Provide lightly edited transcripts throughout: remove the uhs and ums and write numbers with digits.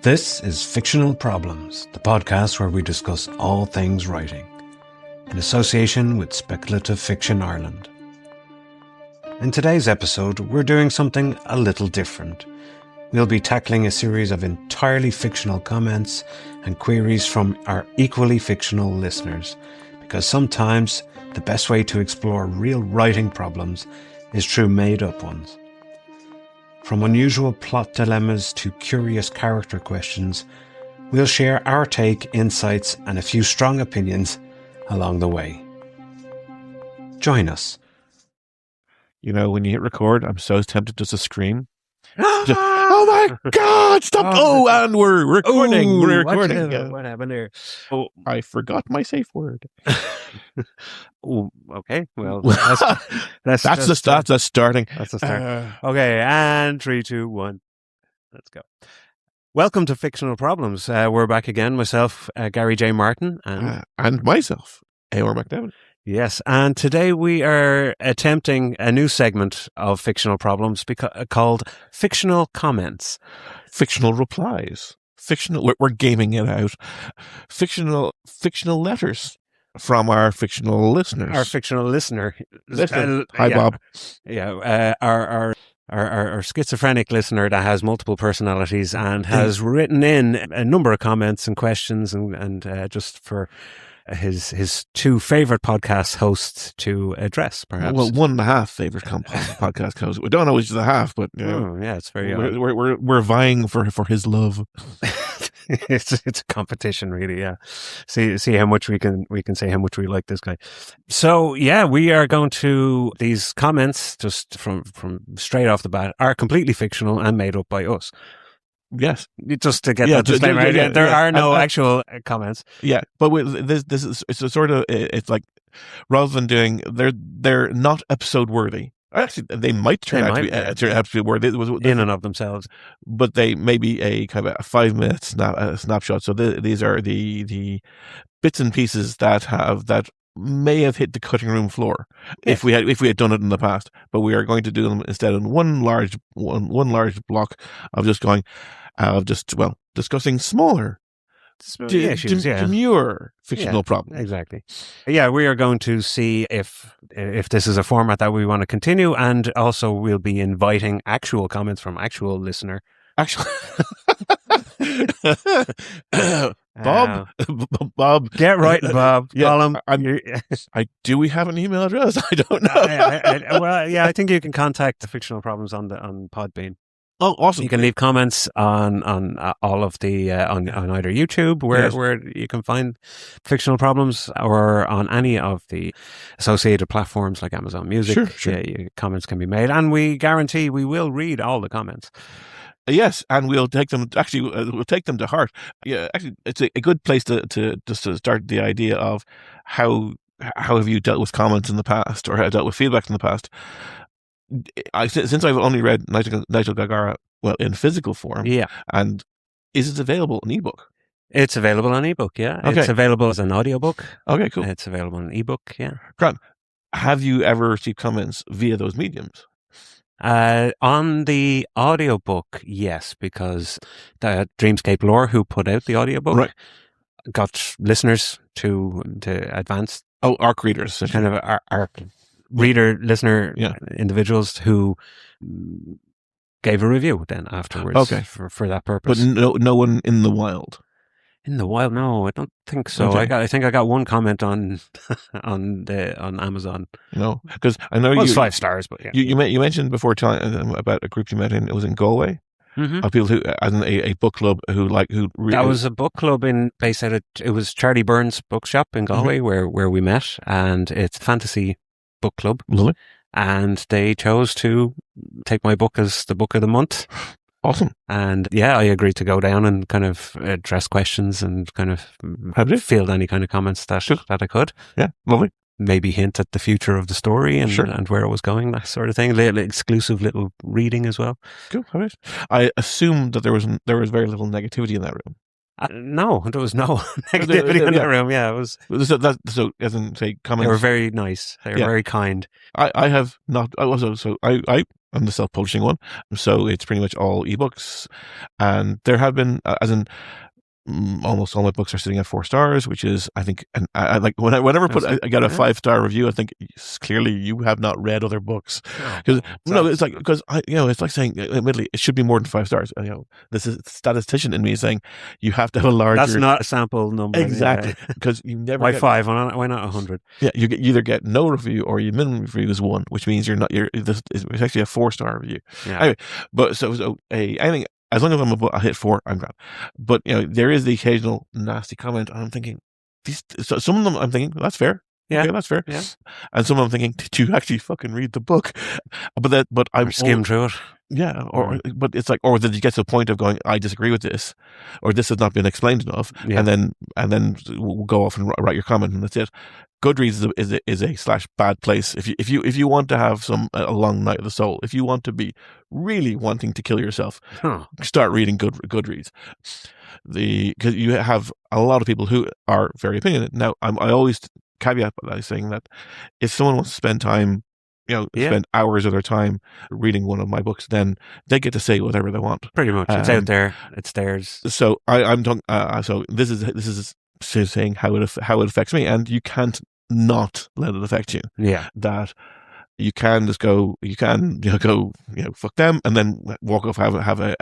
This is Fictional Problems, the podcast where we discuss all things writing, in association with Speculative Fiction Ireland. In today's episode, we're doing something a little different. We'll be tackling a series of entirely fictional comments and queries from our equally fictional listeners, because sometimes the best way to explore real writing problems is through made-up ones. From unusual plot dilemmas to curious character questions, we'll share our take, insights, and a few strong opinions along the way. Join us. You know, when you hit record, I'm so tempted just to scream. Oh my God! Stop! And we're recording. We're recording. What happened there? Oh, I forgot my safe word. Okay. Well, that's a starting. That's a start. Okay, and 3, 2, 1. Let's go. Welcome to Fictional Problems. We're back again. Myself, Gary J. Martin, and myself, A.R. McNevin. Yes, and today we are attempting a new segment of Fictional Problems called Fictional Comments. Fictional replies. We're gaming it out. Fictional letters from our fictional listeners. Our fictional listener. Hi, Bob. Yeah, our schizophrenic listener that has multiple personalities and has written in a number of comments and questions and just for his two favorite podcast hosts to address, perhaps. Well, 1.5 favorite podcast hosts. We don't know which is the half, but you know, yeah, it's very. We're vying for his love. it's a competition, really. Yeah, see how much we can say how much we like this guy. So yeah, we are going to these comments just from straight off the bat are completely fictional and made up by us. Yes, just to get that disclaimer. There are no actual comments. Yeah, but this is it's a sort of it's like rather than doing they're not episode worthy. Actually, they might turn out to be worthy in and of themselves, but they may be a kind of a 5-minute snapshot. So these are the bits and pieces that may have hit the cutting room floor if we had done it in the past. But we are going to do them instead in one large block of discussing smaller issues, demure fictional problems. Exactly. Yeah, we are going to see if this is a format that we want to continue, and also we'll be inviting actual comments from actual listener. Actually, Bob, get right, Bob. Yeah, do we have an email address? I don't know. Well, yeah, I think you can contact the Fictional Problems on Podbean. Oh, awesome! You can leave comments on all of the on either YouTube where you can find Fictional Problems, or on any of the associated platforms like Amazon Music. Sure. Yeah, comments can be made, and we guarantee we will read all the comments. Yes, and we'll take them. Actually, we'll take them to heart. Yeah, actually, it's a good place to start the idea of how have you dealt with comments in the past, or how dealt with feedback in the past. Since I've only read Nigel Gagara in physical form, and is it available in ebook? It's available on ebook, yeah. Okay. It's available as an audiobook. Okay, cool. It's available in ebook, yeah. Grant, have you ever received comments via those mediums? On the audiobook, yes, because the Dreamscape Lore, who put out the audiobook, got listeners to advance. Oh, ARC readers. Kind of ARC listener individuals who gave a review then afterwards for that purpose. But no one in the wild. In the wild, no, I don't think so. Okay. I think I got one comment on Amazon. No, because I know it was 5 stars, but yeah. You mentioned before about a group you met in. It was in Galway. Mm-hmm. Of people who, as in a book club who really, that was a book club based out of, it was Charlie Byrne's bookshop in Galway, where we met, and it's fantasy book club. Really? And they chose to take my book as the book of the month. Awesome. And yeah, I agreed to go down and kind of address questions and kind of field any kind of comments that I could. Yeah, lovely. Maybe hint at the future of the story and where it was going, that sort of thing. Exclusive little reading as well. Cool. All right. I assumed that there was very little negativity in that room. No, there was no negativity in that room. Yeah, it was. So as in, say, comments. They were very nice. They were very kind. I have not. Also, so I I'm the self-publishing one, so it's pretty much all ebooks. And there have been, as in, almost all my books are sitting at 4 stars, which is, I think, and I like whenever I get a 5-star review, I think clearly you have not read other books, because it's like, because it's like saying, admittedly, it should be more than 5 stars. This is statistician in me saying you have to have a larger. That's not a sample number, exactly, because you never. Why 5? Why not 100? Yeah, you either get no review or your minimum review is 1, which means it's actually a 4-star review. Yeah. Anyway, but I think, as long as I hit 4, I'm glad. But there is the occasional nasty comment, and I'm thinking, some of them I'm thinking, that's fair. Yeah, okay, that's fair. Yeah. And some of them I'm thinking, did you actually fucking read the book? But I'm skim through it. Yeah, but it's like, or did you get to the point of going, I disagree with this, or this has not been explained enough, and then we'll go off and write your comment, and that's it. Goodreads is a /bad place if you want to have a long night of the soul, if you want to be really wanting to kill yourself, start reading Goodreads. Because you have a lot of people who are very opinionated. Now, I always caveat by saying that if someone wants to spend time, spend hours of their time reading one of my books, then they get to say whatever they want. Pretty much, it's out there, it's theirs. So I'm talking. So this is saying how it affects me, and you can't not let it affect you. Yeah, that you can just go. You can go. Fuck them, and then walk off. Have a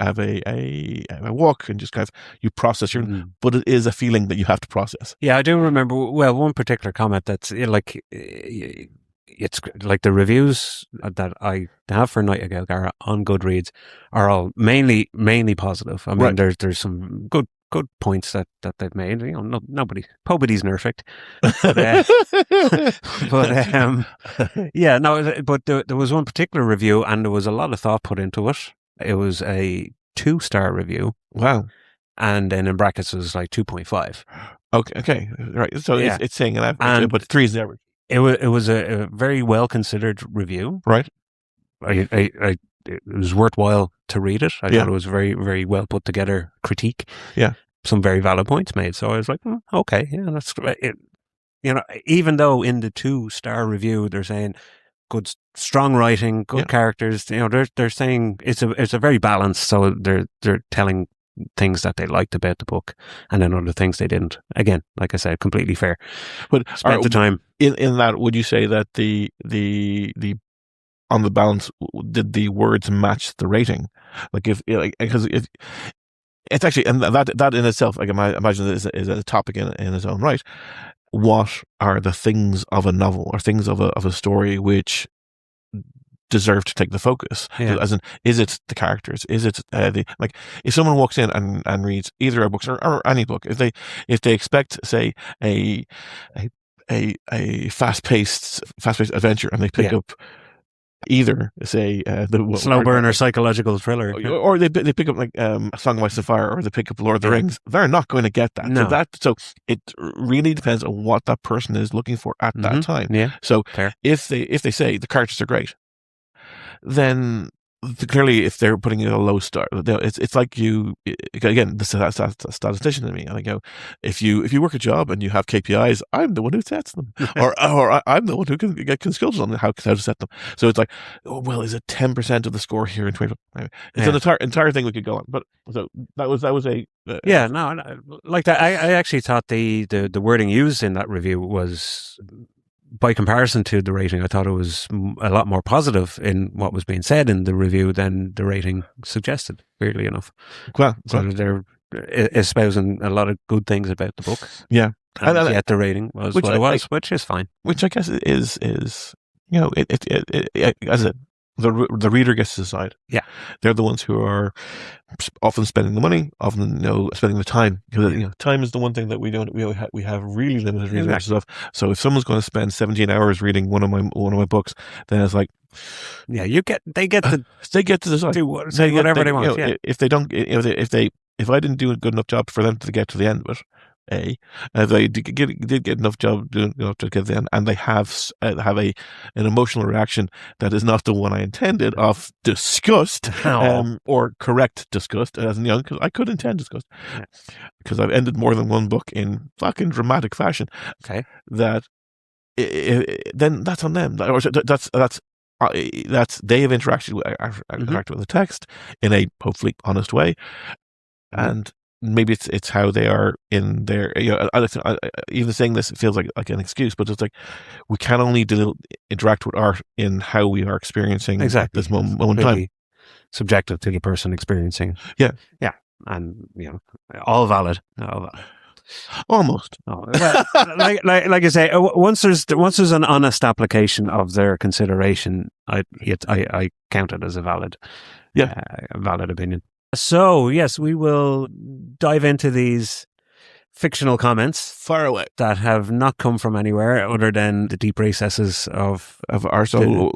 walk, and just kind of you process your. But it is a feeling that you have to process. Yeah, I do remember. Well, one particular comment that's like. It's like the reviews that I have for Night of Galgara on Goodreads are all mainly positive. I mean, there's some good points that they've made. Nobody's perfect, but yeah, no. But there was one particular review, and there was a lot of thought put into it. It was a 2-star review. Wow. And then in brackets it was like 2.5. Okay, right. So it's saying an average, but 3 is the average. It was a very well considered review. Right. It was worthwhile to read it. I thought it was very, very well put together critique. Yeah. Some very valid points made. So I was like, okay, yeah, that's it. Even though in the 2-star review they're saying good, strong writing, good characters. They're saying it's a very balanced. So they're telling things that they liked about the book, and then other things they didn't. Again, like I said, completely fair. But spent the time in that. Would you say that the on the balance, did the words match the rating? Like because it's actually, and that in itself, like I imagine is a topic in its own right. What are the things of a novel or things of a story which deserve to take the focus? As in, is it the characters? Is it if someone walks in and reads either our books or any book, if they expect, say, a fast-paced adventure, and they pick up either, say, the slow burner psychological thriller, or they pick up like A Song of Ice and Fire, or they pick up Lord of the Rings, they're not going to get that. No. So it really depends on what that person is looking for at that time. Yeah. So if they say the characters are great, then clearly, if they're putting it a low star, it's like you, again, the statistician in me. I go, if you work a job and you have KPIs, I'm the one who sets them, or I'm the one who can get consulted on how to set them. So it's like, is it 10% of the score here in 20? It's an entire thing we could go on. But so that was a like that. I actually thought the wording used in that review was, by comparison to the rating, I thought it was a lot more positive in what was being said in the review than the rating suggested, weirdly enough. Well, so they're espousing a lot of good things about the book. Yeah. And yet the rating was what it was, which is fine. Which I guess is as the reader gets to decide. Yeah. They're the ones who are often spending the money, often spending the time, because time is the one thing that we have really limited resources of. So if someone's going to spend 17 hours reading one of my books, then it's like, they get to decide, do whatever they want. If they don't, if I didn't do a good enough job for them to get to the end of it, if they did get enough job doing to get to the end, and they have an emotional reaction that is not the one I intended, of disgust, or correct disgust, as in because I could intend disgust, because I've ended more than one book in fucking dramatic fashion. Okay, that then that's on them. That's they have interacted with the text in a hopefully honest way, and maybe it's how they are in their. Even saying this, it feels like an excuse, but it's like we can only interact with art in how we are experiencing at this moment in time. Subjective to the person experiencing it. Yeah, and all valid. Almost. Well, like I say, once there's an honest application of their consideration, I count it as a valid opinion. So yes, we will dive into these fictional comments far away that have not come from anywhere other than the deep recesses of our soul.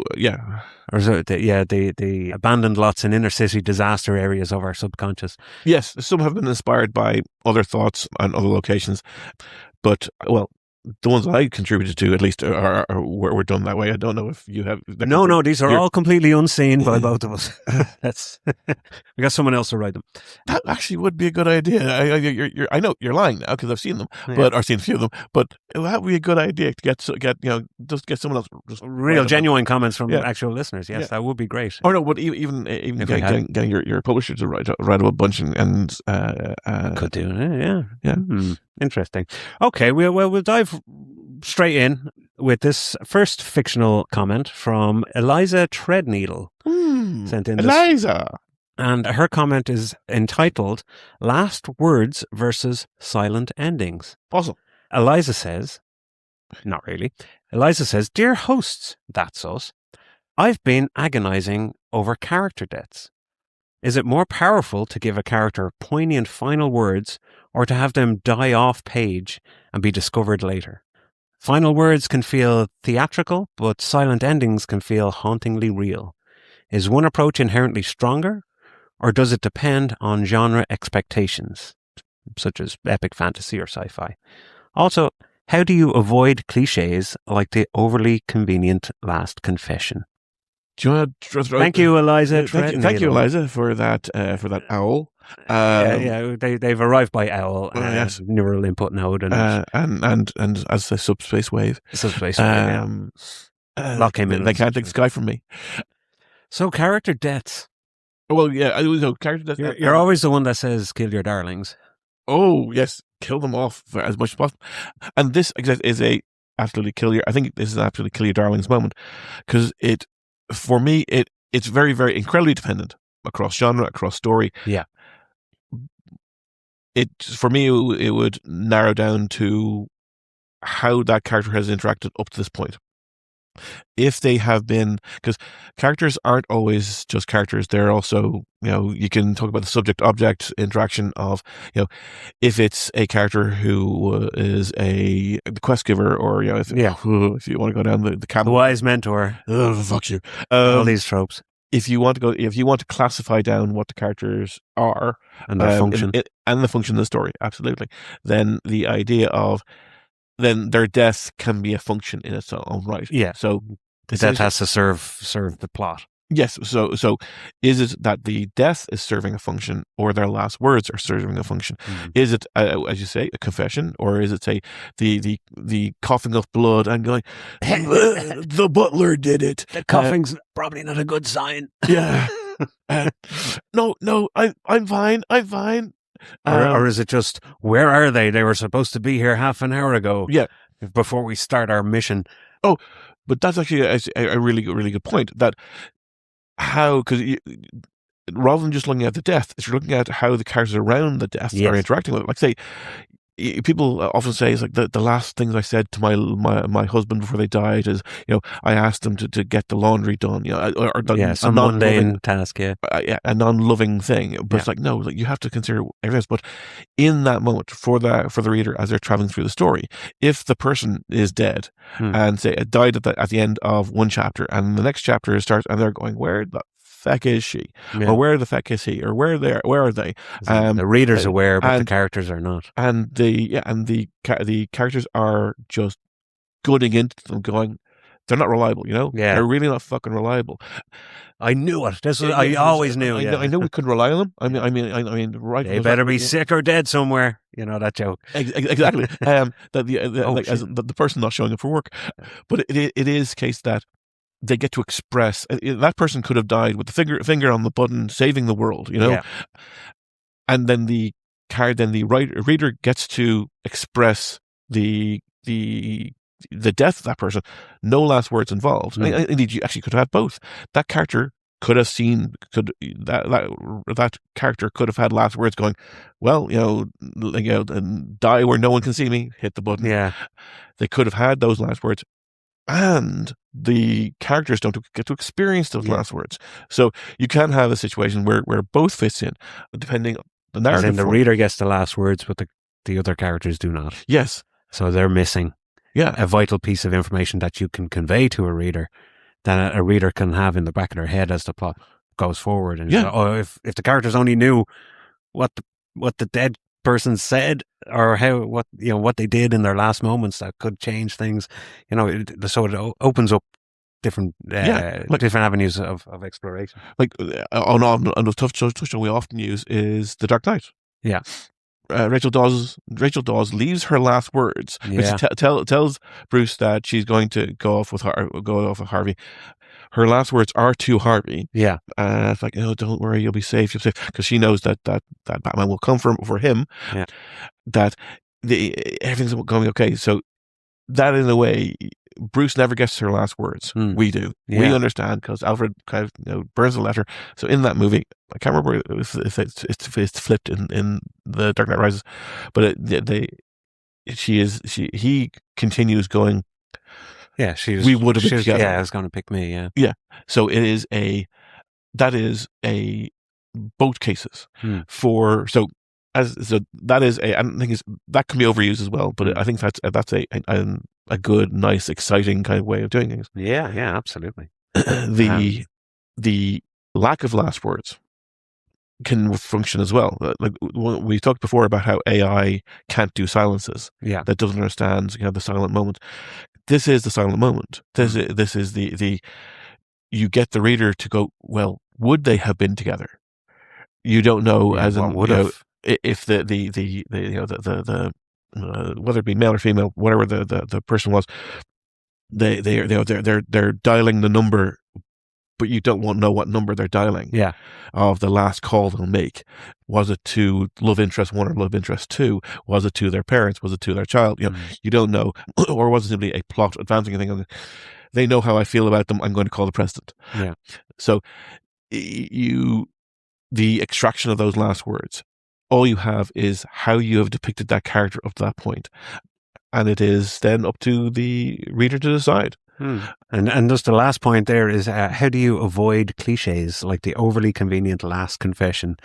The abandoned lots and inner city disaster areas of our subconscious. Yes, some have been inspired by other thoughts and other locations, but the ones I contributed to, at least, were done that way. I don't know if you have. No, these are all completely unseen by both of us. We got someone else to write them. That actually would be a good idea. I know you're lying now because I've seen them, or seen a few of them. But that would be a good idea to get someone else. Just real genuine comments from actual listeners. Yes, that would be great. Or no, but even getting your publisher to write up a bunch and could do. Yeah. Interesting. Okay, we'll dive straight in with this first fictional comment from Eliza Treadneedle. Sent in Eliza! And her comment is entitled Last Words versus Silent Endings. Awesome. Eliza says, not really. Eliza says, Dear hosts, that's us, I've been agonizing over character deaths. Is it more powerful to give a character poignant final words or to have them die off page and be discovered later? Final words can feel theatrical, but silent endings can feel hauntingly real. Is one approach inherently stronger, or does it depend on genre expectations, such as epic fantasy or sci-fi? Also, how do you avoid cliches like the overly convenient last confession? Do you want to Thank you, Eliza. Thank you, Eliza, for that owl. They've arrived by owl. Yes. Neural input node and as a subspace wave. Lot came in. They can't take the sky from me. So character deaths. Well, yeah, character deaths. You're always the one that says kill your darlings. Oh yes, kill them off for as much as possible. And this is a absolutely kill your. I think this is an absolutely kill your darlings moment because for me, it's very, very incredibly dependent across genre, across story. Yeah. For me, it would narrow down to how that character has interacted up to this point. If they have been, because characters aren't always just characters, they're also, you can talk about the subject-object interaction of, if it's a character who is the quest giver, or if you want to go down the camel, the wise mentor, fuck you, all these tropes. If you want to classify down what the characters are and their function and the function of the story, absolutely, then the idea of then their death can be a function in its own right. Yeah. So the death has to serve the plot. Yes. So is it that the death is serving a function, or their last words are serving a function? Mm-hmm. Is it, as you say, a confession, or is it, say, the coughing of blood and going, the butler did it? The coughing's probably not a good sign. Yeah. No, I'm fine. I'm fine. Or is it just, where are they? They were supposed to be here half an hour ago. Yeah. Before we start our mission. Oh, but that's actually a really, really good point. That because rather than just looking at the death, you're looking at how the characters around the death are interacting with it. Like, say, people often say, it's like the last things I said to my husband before they died is, I asked them to get the laundry done, or some mundane task, a non-loving thing. But it's like, no, like, you have to consider everything else. But in that moment, for the reader as they're traveling through the story, if the person is dead and say it died at the end of one chapter, and the next chapter starts, and they're going, where the feck is she, or where the feck is he, or where are they? The reader's aware, but the characters are not, and the characters are just gooding into them, going, they're not reliable, they're really not fucking reliable. I knew it. I always knew. I know we couldn't rely on them. I mean, right? They better be sick or dead somewhere. That joke. Exactly. That the person not showing up for work, but it is case that they get to express. That person could have died with the finger on the button, saving the world, you know, Yeah. and then the reader gets to express the death of that person. No last words involved. Indeed, you actually could have had both. That character could have seen that character could have had last words going, well, and die where no one can see me, hit the button. Yeah. They could have had those last words, and the characters don't get to experience those last words. So you can have a situation where both fits in, depending on the narrative. As in the reader gets the last words, but the other characters do not. Yes. So they're missing a vital piece of information that you can convey to a reader, that a reader can have in the back of their head as the plot goes forward. And if the characters only knew what the dead person said, or what they did in their last moments, that could change things. So it opens up different different avenues of exploration. Like on the touchstone we often use is The Dark Knight. Yeah. Rachel Dawes leaves her last words. Yeah. She tells Bruce that she's going to go off with Harvey. Her last words are to Harvey. Yeah. It's like, oh, don't worry, you'll be safe. Because she knows that Batman will come for him. Yeah. That everything's going okay. So that, in a way, Bruce never gets her last words. We do. Yeah. We understand, because Alfred kind of burns the letter. So in that movie, I can't remember if it's flipped in The Dark Knight Rises, but he continues going. Yeah, we would have been together. Yeah, I was going to pick me. Yeah. Yeah. So that is both cases for so. That is I don't think that can be overused as well, but I think that's a good, nice, exciting kind of way of doing things. Yeah, absolutely. The lack of last words can function as well. Like we talked before about how AI can't do silences. Yeah, that doesn't understand the silent moment. This is the silent moment. This is the you get the reader to go, well, would they have been together? You don't know, as in would have. If the whether it be male or female, whatever the person was, they're dialing the number, but you don't know what number they're dialing. Yeah. Of the last call they'll make. Was it to love interest 1 or love interest 2? Was it to their parents? Was it to their child? You don't know, or was it simply a plot advancing a thing? They know how I feel about them. I'm going to call the president. Yeah. So the extraction of those last words. All you have is how you have depicted that character up to that point. And it is then up to the reader to decide. And just the last point there is, how do you avoid cliches like the overly convenient last confession?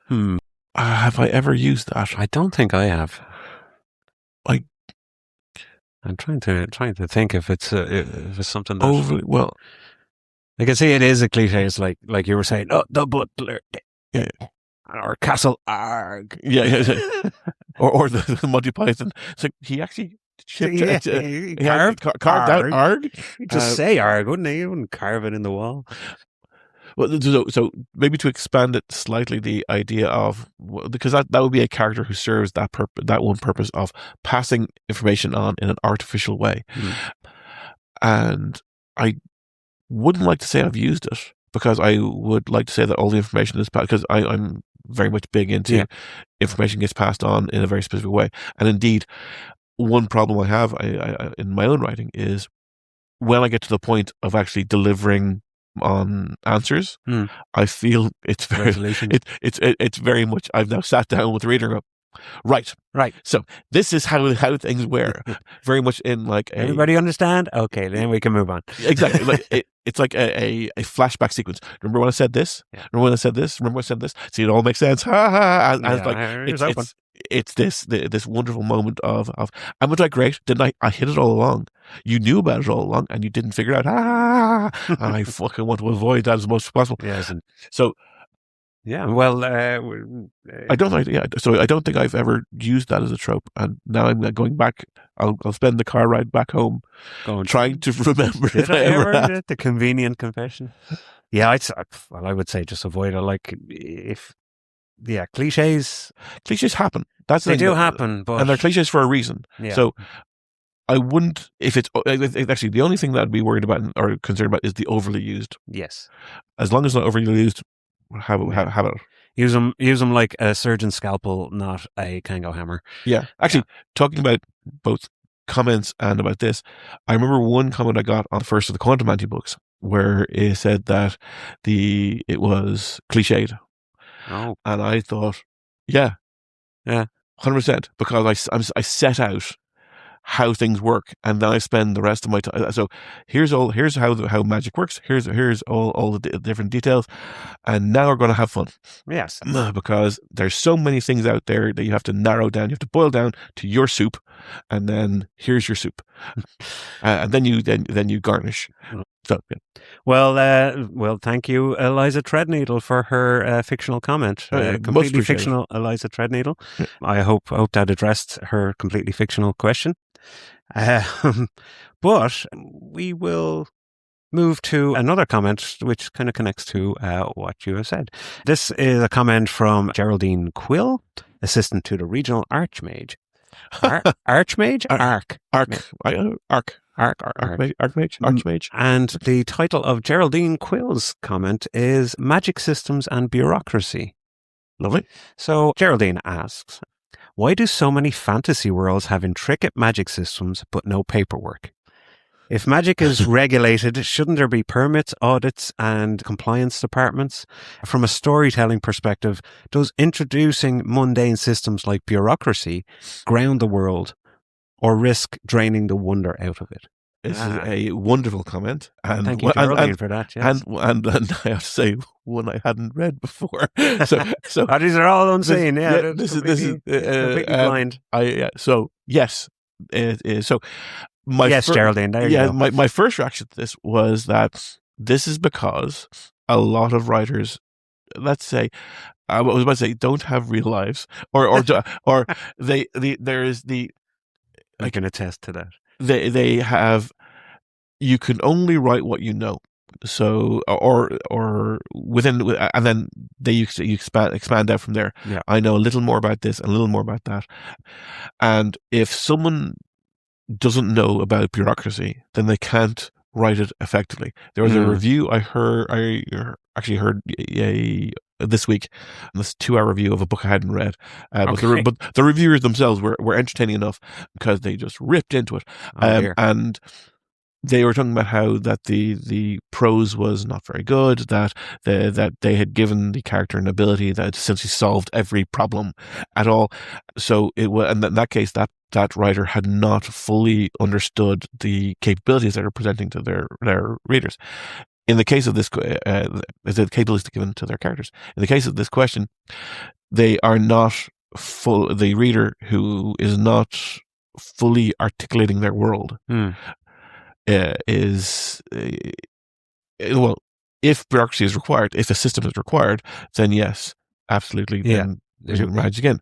Have I ever used that? I don't think I have. I'm trying to think if it's something that overly, well, I can see it is a cliche. It's like you were saying, the butler. Yeah. Or Castle Arg. Yeah. or the Monty Python. So he actually carved out Arg. Just say Arg, wouldn't he? You wouldn't carve it in the wall. Well, so maybe to expand it slightly, the idea of, because that would be a character who serves that one purpose of passing information on in an artificial way. And I wouldn't like to say I've used it, because I would like to say that all the information is passed, because I'm very much big into information gets passed on in a very specific way. And indeed, one problem I have in my own writing is when I get to the point of actually delivering on answers, I feel it's very it's very much, I've now sat down with the reader and go, right. So this is how things were. Very much in like everybody understand? Okay, then we can move on. Exactly. Like it's like a flashback sequence. Remember when I said this? Yeah. Remember when I said this? Remember when I said this? See, it all makes sense. Ha ha. And it's like it's this wonderful moment of am I great? Didn't I hit it all along? You knew about it all along and you didn't figure it out. And I fucking want to avoid that as much as possible. Yes. So yeah, well, I don't think. Yeah, so I don't think I've ever used that as a trope, and now I'm going back. I'll spend the car ride back home, trying to remember. Did I ever the convenient confession? Yeah, I would say just avoid it. Like cliches happen. They do happen, but and they're cliches for a reason. Yeah. So I wouldn't, if it's actually the only thing that I'd be worried about or concerned about is the overly used. Yes. As long as it's not overly used, have it. Use them like a surgeon's scalpel, not a Kango hammer. Yeah. Actually, talking about both comments and about this, I remember one comment I got on the first of the Quantum Anti books where it said that it was cliched. Oh. And I thought, yeah, 100%, because I set out how things work, and then I spend the rest of my time. So here's how magic works. Here's all the different details, and now we're going to have fun. Yes, because there's so many things out there that you have to narrow down. You have to boil down to your soup, and then here's your soup, and then you garnish. So yeah. Well, thank you, Eliza Treadneedle, for her fictional comment. Completely fictional, Eliza Treadneedle. Yeah. I hope that addressed her completely fictional question. But we will move to another comment which kind of connects to what you have said. This is a comment from Geraldine Quill, assistant to the regional archmage. Archmage? Archmage. And the title of Geraldine Quill's comment is Magic Systems and Bureaucracy. Lovely. So Geraldine asks, why do so many fantasy worlds have intricate magic systems but no paperwork? If magic is regulated, shouldn't there be permits, audits, and compliance departments? From a storytelling perspective, does introducing mundane systems like bureaucracy ground the world or risk draining the wonder out of it? This is a wonderful comment. And thank you, Geraldine, for that. Yes. And I have to say, one I hadn't read before. So these are all unseen. This is completely blind. So yes, so. Geraldine, there you go. My first reaction to this was that this is because a lot of writers, let's say, I was about to say, don't have real lives, or there is the. I can attest to that. They have. You can only write what you know. So or within, and then you expand out from there. Yeah. I know a little more about this and a little more about that, and if someone doesn't know about bureaucracy, then they can't write it effectively. There was a review I actually heard this week, this 2-hour review of a book I hadn't read. But the reviewers themselves were entertaining enough because they just ripped into it. And they were talking about how that the prose was not very good, that they had given the character an ability that essentially solved every problem at all. So it was, and in that case, that writer had not fully understood the capabilities that are presenting to their readers. In the case of this, the capabilities given to their characters. In the case of this question, they are not full. The reader who is not fully articulating their world. Is well, if bureaucracy is required, if a system is required, then yes, absolutely. Then magic again.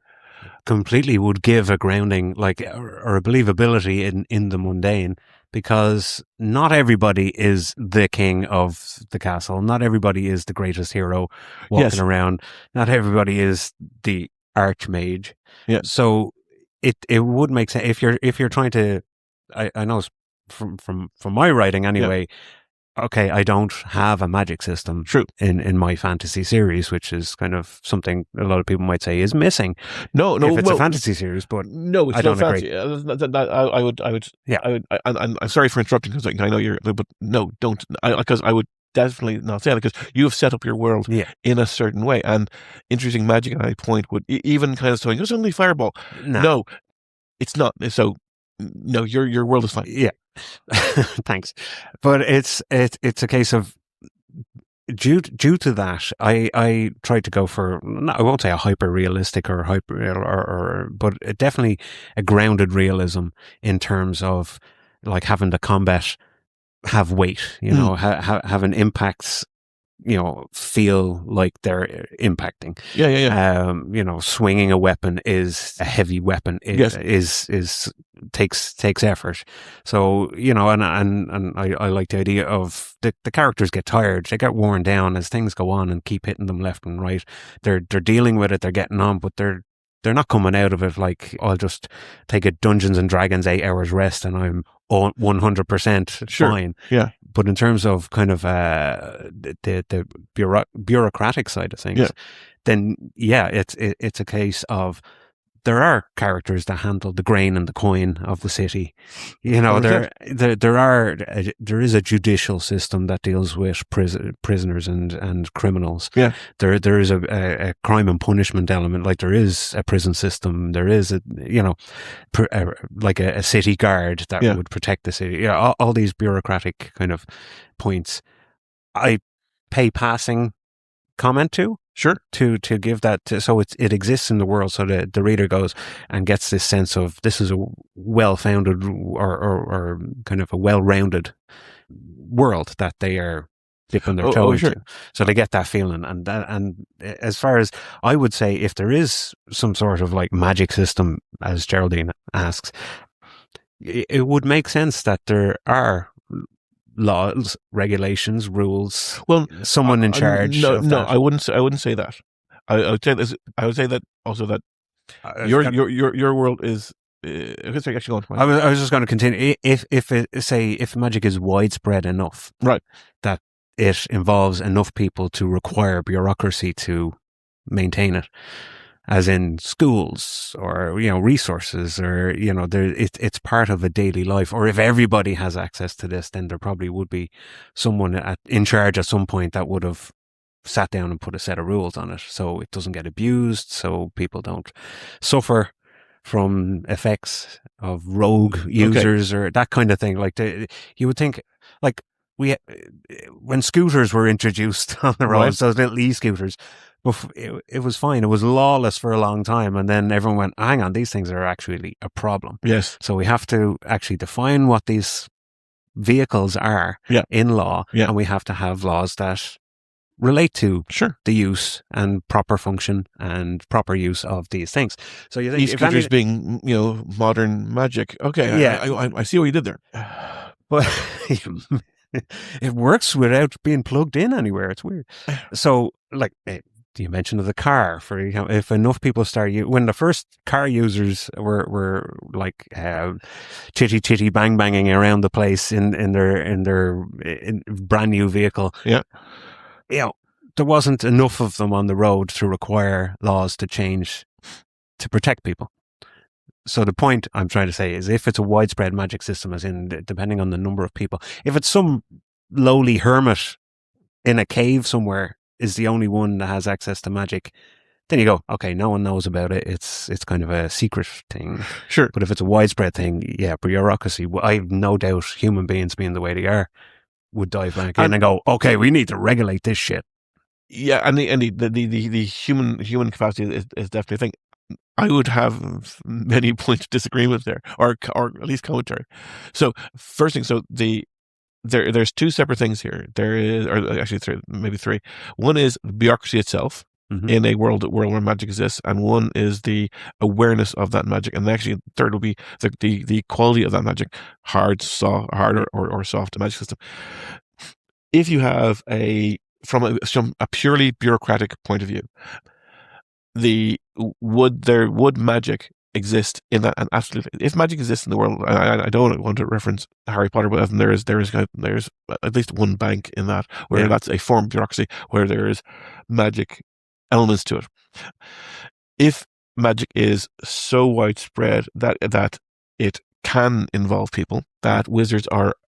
Completely would give a grounding, like, or a believability in the mundane, because not everybody is the king of the castle. Not everybody is the greatest hero walking around. Not everybody is the archmage. Yeah. So it would make sense if you're trying to. I know from my writing anyway. Yeah. Okay, I don't have a magic system. True. In my fantasy series, which is kind of something a lot of people might say is missing. No, if it's a fantasy series, but no, it's not fantasy. I would. Yeah. I'm sorry for interrupting because I know you're, but no, don't. Because I would definitely not say that, because you have set up your world in a certain way, and introducing magic at a point would even kind of saying it's only fireball. No, it's not. So no, your world is fine. Yeah. Thanks, but it's a case of due to that I tried to go for, I won't say a hyper realistic or but definitely a grounded realism in terms of like having the combat have weight, having impacts, feel like they're impacting. Swinging a weapon is a heavy weapon. Is takes effort. So, and I like the idea of the characters get tired, they get worn down as things go on and keep hitting them left and right. They're dealing with it, they're getting on, but they're they're not coming out of it like, I'll just take a Dungeons and Dragons 8 hours rest and I'm 100% Sure. fine. Yeah. But in terms of kind of the bureaucratic side of things, then it's a case of there are characters that handle the grain and the coin of the city. You know, there is a judicial system that deals with prisoners and criminals. Yeah. There is a crime and punishment element. Like there is a prison system. There is like a city guard that would protect the city. Yeah, all these bureaucratic kind of points. I pay passing comment to. Sure. To give that, so it exists in the world, so the reader goes and gets this sense of this is a well-founded or kind of a well-rounded world that they are dipping their toe into. So they get that feeling, and as far as I would say, if there is some sort of like magic system, as Geraldine asks, it would make sense that there are laws, regulations, rules. Well, someone in charge. No, I wouldn't say that. I would say this. I would say that also that your world is. Actually, go on. I was just going to continue. If magic is widespread enough, right, that it involves enough people to require bureaucracy to maintain it, as in schools or, you know, resources, or, you know, it's part of a daily life. Or if everybody has access to this, then there probably would be someone in charge at some point that would have sat down and put a set of rules on it so it doesn't get abused, so people don't suffer from effects of rogue users or that kind of thing. Like you would think, like when scooters were introduced on the roads, those little e-scooters, it was fine. It was lawless for a long time. And then everyone went, hang on, these things are actually a problem. Yes. So we have to actually define what these vehicles are in law. Yeah. And we have to have laws that relate to the use and proper function and proper use of these things. So you think e-scooters being, you know, modern magic. Okay. Yeah. I see what you did there. But it works without being plugged in anywhere. It's weird. So like, you mentioned the car, for example, if enough people start when the first car users were like chitty bang banging around the place in their brand new vehicle, you know, there wasn't enough of them on the road to require laws to change to protect people. So the point I'm trying to say is, if it's a widespread magic system, as in depending on the number of people, if it's some lowly hermit in a cave somewhere is the only one that has access to magic, then you go, okay, no one knows about it. It's kind of a secret thing. Sure. But if it's a widespread thing, bureaucracy, I have no doubt human beings being the way they are would dive back in and go, okay, we need to regulate this shit. Yeah, and the human capacity is definitely a thing. I would have many points of disagreement there, or at least commentary. So first thing, there's two separate things here. There is, or actually maybe three. One is bureaucracy itself in a world where magic exists, and one is the awareness of that magic, and actually third will be the quality of that magic, hard or soft magic system. If you have from a purely bureaucratic point of view, would magic exist in that? And absolutely, if magic exists in the world, I don't want to reference Harry Potter, but there's at least one bank in that where that's a form of bureaucracy where there is magic elements to it. If magic is so widespread that it can involve people, that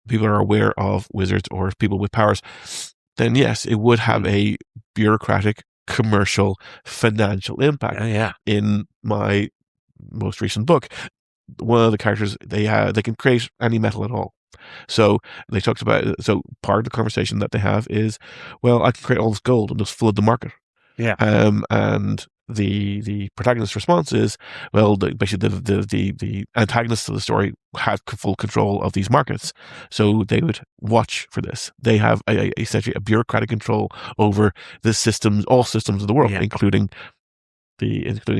people are aware of wizards or people with powers, then yes, it would have a bureaucratic, commercial, financial impact. In my most recent book, one of the characters, they can create any metal at all. So they talked about, so part of the conversation that they have is, well, I can create all this gold and just flood the market. Yeah. And the protagonist's response is, well, basically the antagonists of the story have full control of these markets, so they would watch for this. They have essentially a bureaucratic control over the systems, all systems of the world, including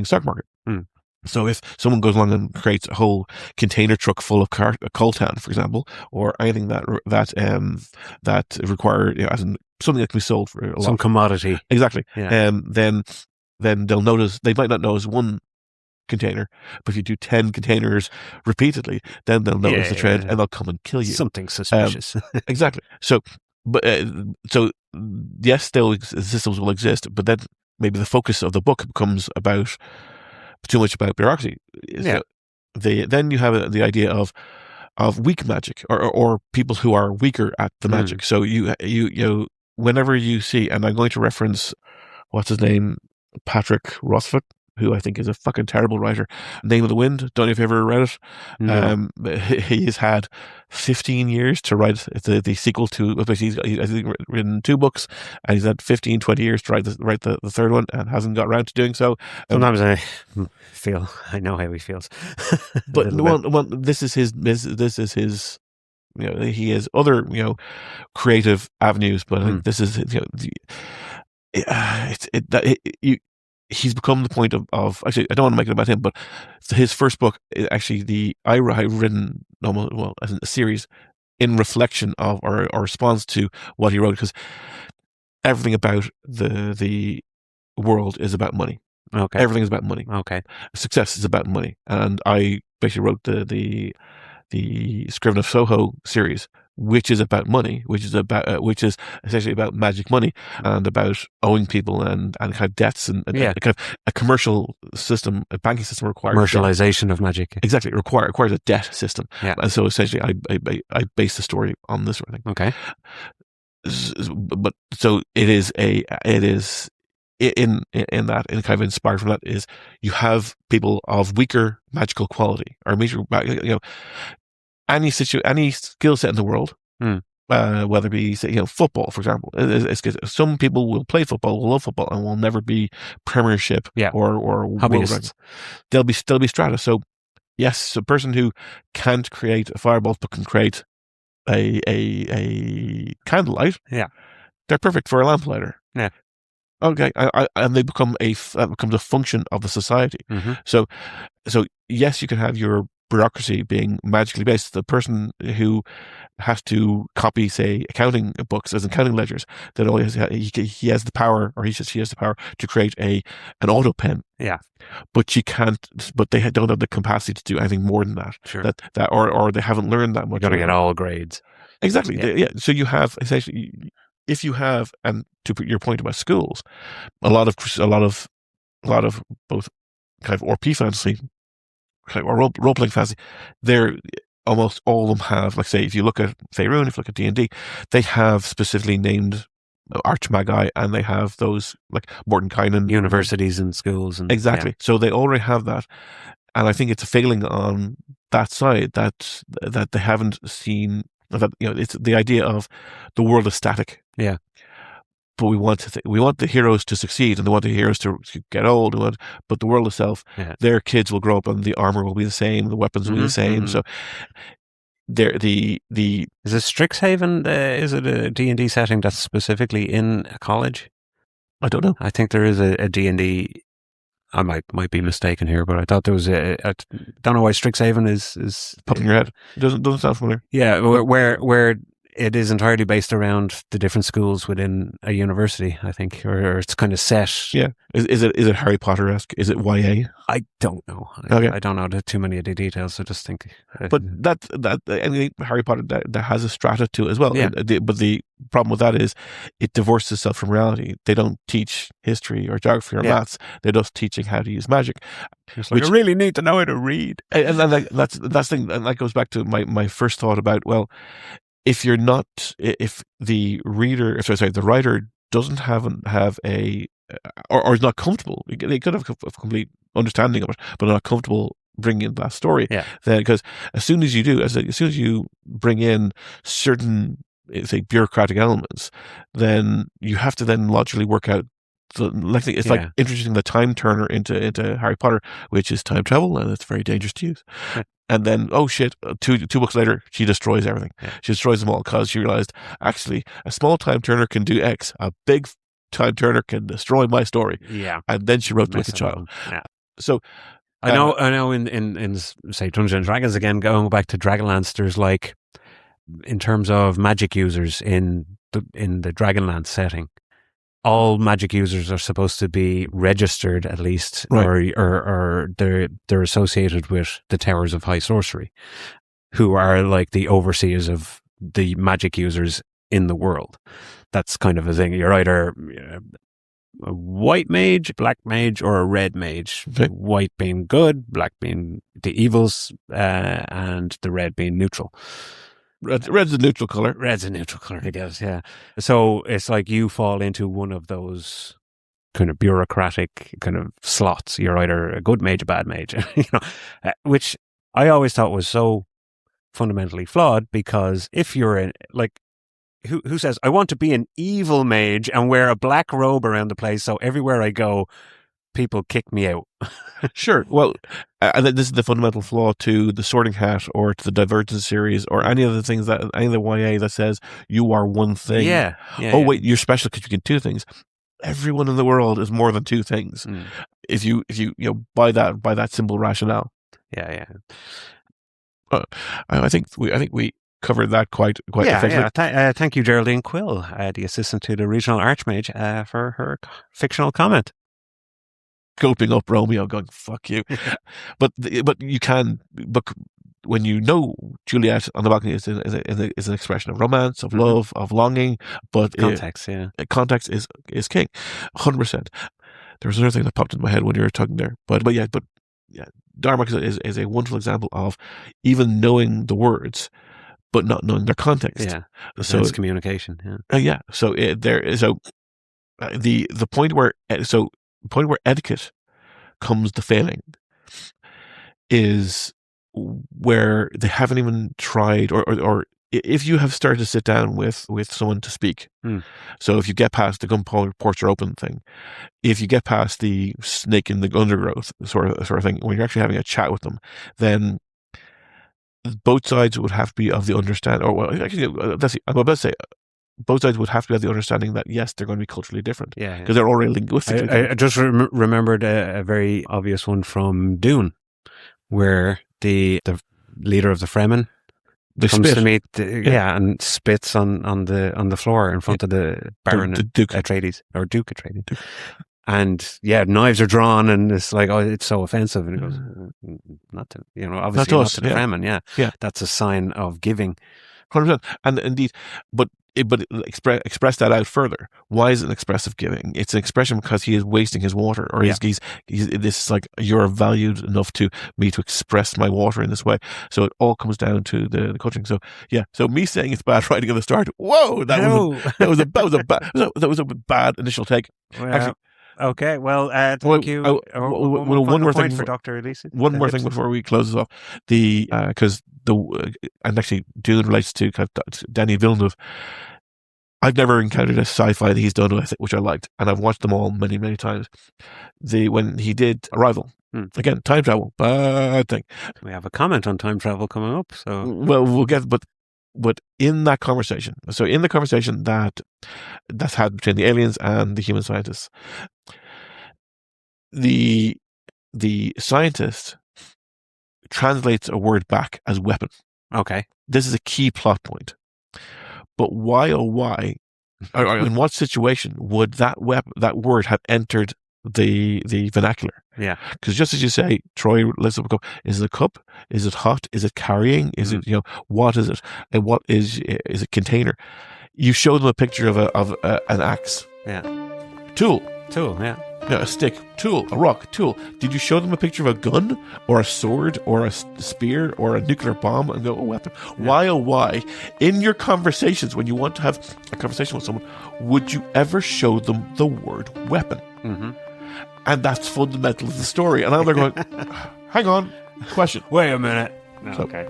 stock market. So if someone goes along and creates a whole container truck full of coltan, for example, or anything that require, as in something that can be sold for a lot, some commodity, exactly, then they'll notice, they might not notice one container. But if you do 10 containers repeatedly, then they'll notice the trend and they'll come and kill you. Something suspicious. Exactly. So, but yes, systems will exist, but then maybe the focus of the book becomes about too much about bureaucracy. Yeah. So then you have the idea of weak magic or people who are weaker at the magic. So you whenever you see, and I'm going to reference what's his name, Patrick Rothfuss, who I think is a fucking terrible writer. Name of the Wind. Don't know if you ever read it. No. He has had 15 years to write the sequel to. He's written 2 books, and he's had 15, 20 years to write the third one, and hasn't got around to doing so. Sometimes I feel I know how he feels. But this is his. This is his. He has other creative avenues, but I think this is he's become the point of actually, I don't want to make it about him, but his first book is actually I've written as a series in reflection of or response to what he wrote, because everything about the world is about money. Okay. Everything is about money. Okay. Success is about money, and I basically wrote the Scriven of Soho series, which is about money, which is essentially about magic money and about owing people and kind of debts and kind of a commercial system, a banking system requires commercialization debt. Of magic. Exactly, requires a debt system. Yeah. And so essentially, I base the story on this sort of thing. Okay. But so it is in that, and kind of inspired from that, is you have people of weaker magical quality or any skill set in the world, whether it be football, for example. Some people will play football, will love football, and will never be Premiership or hobbyists. They'll be strata. So yes, a person who can't create a fireball but can create a candlelight, they're perfect for a lamplighter. Yeah. Okay, and they become becomes a function of the society. Mm-hmm. So yes, you can have your bureaucracy being magically based. The person who has to copy, say, accounting books as accounting ledgers, that always he has the power, or she has the power to create an auto pen. Yeah, but she can't. But they don't have the capacity to do anything more than that. Sure. Or they haven't learned that much. You got to get all grades. Exactly. Yeah. So you have essentially. If you have, and to put your point about schools, a lot of both kind of RP fantasy, kind of, or role playing fantasy, they're almost all of them have, like, say, if you look at Faerun, if you look at D&D, they have specifically named archmagi, and they have those like Mordenkainen, universities and schools, and exactly. So they already have that, and I think it's a failing on that side that they haven't seen. That it's the idea of the world is static. Yeah, but we want the heroes to succeed, and they want the heroes to get old. But the world itself, their kids will grow up, and the armor will be the same, the weapons will be the same. So, is it Strixhaven? Is it a D&D setting that's specifically in a college? I don't know. I think there is a D&D. I might be mistaken here, but I thought there was I don't know why Strixhaven is popping your head. It doesn't sound familiar. Yeah, where it is entirely based around the different schools within a university, I think, or it's kind of set. Yeah, is it Harry Potter-esque? Is it YA? I don't know. Okay. I don't know too many of the details. I just think. But that Harry Potter that has a strata to it as well. Yeah. But the problem with that is it divorces itself from reality. They don't teach history or geography or maths. They're just teaching how to use magic. Which you really need to know how to read. And that's the thing, and that goes back to my first thought about, well, if the writer doesn't have a or is not comfortable, they could have a complete understanding of it, but not comfortable bringing in that story. Yeah. Then, because as soon as you bring in certain, say, bureaucratic elements, then you have to then logically work out. Like introducing the time turner into Harry Potter, which is time travel, and it's very dangerous to use. Yeah. And then, oh shit, two books later, she destroys everything. Yeah. She destroys them all because she realized, actually, a small time turner can do X. A big time turner can destroy my story. Yeah. And then she wrote Like a Child. Yeah. So I know in say Dungeons and Dragons, again, going back to Dragonlance, there's like, in terms of magic users in the Dragonlance setting, all magic users are supposed to be registered at least, Right. or they're associated with the Towers of High Sorcery, who are like the overseers of the magic users in the world. That's kind of a thing. You're either a white mage, black mage, or a red mage. Okay. White being good, black being the evils, and the red being neutral. Red's a neutral color. Red's a neutral color, I guess, yeah. So it's like you fall into one of those kind of bureaucratic kind of slots. You're either a good mage, a bad mage, which I always thought was so fundamentally flawed, because if you're who says, I want to be an evil mage and wear a black robe around the place so everywhere I go, people kick me out? Sure. Well, this is the fundamental flaw to the Sorting Hat or to the Divergence series or any of the things any of the YA that says you are one thing. Yeah. Wait, you're special because you can do things. Everyone in the world is more than two things. If you by that simple rationale. Yeah. I think we covered that quite effectively. Yeah. Thank you, Geraldine Quill, the assistant to the regional archmage, for her fictional comment. Gulping up Romeo, going "fuck you," but you can. But when you know Juliet on the balcony is an expression of romance, of love, of longing, but context, context is king, 100%. There was another thing that popped into my head when you were talking there, but Darmok is a wonderful example of even knowing the words, but not knowing their context. Yeah, so it's communication. So the point where etiquette comes to failing is where they haven't even tried, or if you have started to sit down with someone to speak. So if you get past the gunpowder open thing, if you get past the snake in the undergrowth sort of thing, when you're actually having a chat with them, then both sides would have to be of the understanding, I'm about to say both sides would have to have the understanding that yes, they're going to be culturally different, because they're already linguistically different. I just remembered a very obvious one from Dune, where the leader of the Fremen comes to meet, and spits on the floor in front of the Baron Duke Atreides. And knives are drawn, and it's like, oh, it's so offensive. And he goes, not to, obviously not to the Fremen. Yeah, that's a sign of giving. 100%. And indeed, but express that out further. Why is it an expressive giving? It's an expression because he is wasting his water, or he's this is like, you're valued enough to me to express my water in this way. So it all comes down to the coaching. So so me saying it's bad writing at the start. Whoa, that was a bad initial take. Well, actually. Okay, well, thank you. One more thing for Dr. Elise. One more thing before we close this off. Because and actually Dune relates to kind of Denis Villeneuve. I've never encountered a sci-fi that he's done which I liked, and I've watched them all many, many times. When he did Arrival, again, time travel, bad thing. We have a comment on time travel coming up, so we'll get, but in that conversation, that's had between the aliens and the human scientists, the scientist translates a word back as weapon. Okay. This is a key plot point. But why, or in what situation would that word have entered the vernacular? Yeah. Because just as you say, Troy lifts up a cup. Is it a cup? Is it hot? Is it carrying? Is it, what is it? And what is a container? You show them a picture of an axe. Yeah. Tool, yeah. A stick, tool, a rock, tool. Did you show them a picture of a gun or a sword or a spear or a nuclear bomb and go, a weapon? Yeah. Why? In your conversations, when you want to have a conversation with someone, would you ever show them the word weapon? Mm-hmm. And that's fundamental to the story. And now they're going, hang on, question. Wait a minute. No, okay.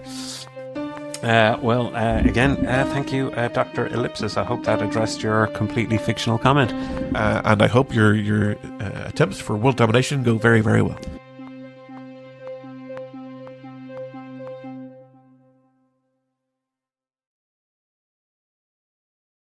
Again, thank you, Dr. Ellipsis. I hope that addressed your completely fictional comment. And I hope your attempts for world domination go very, very well.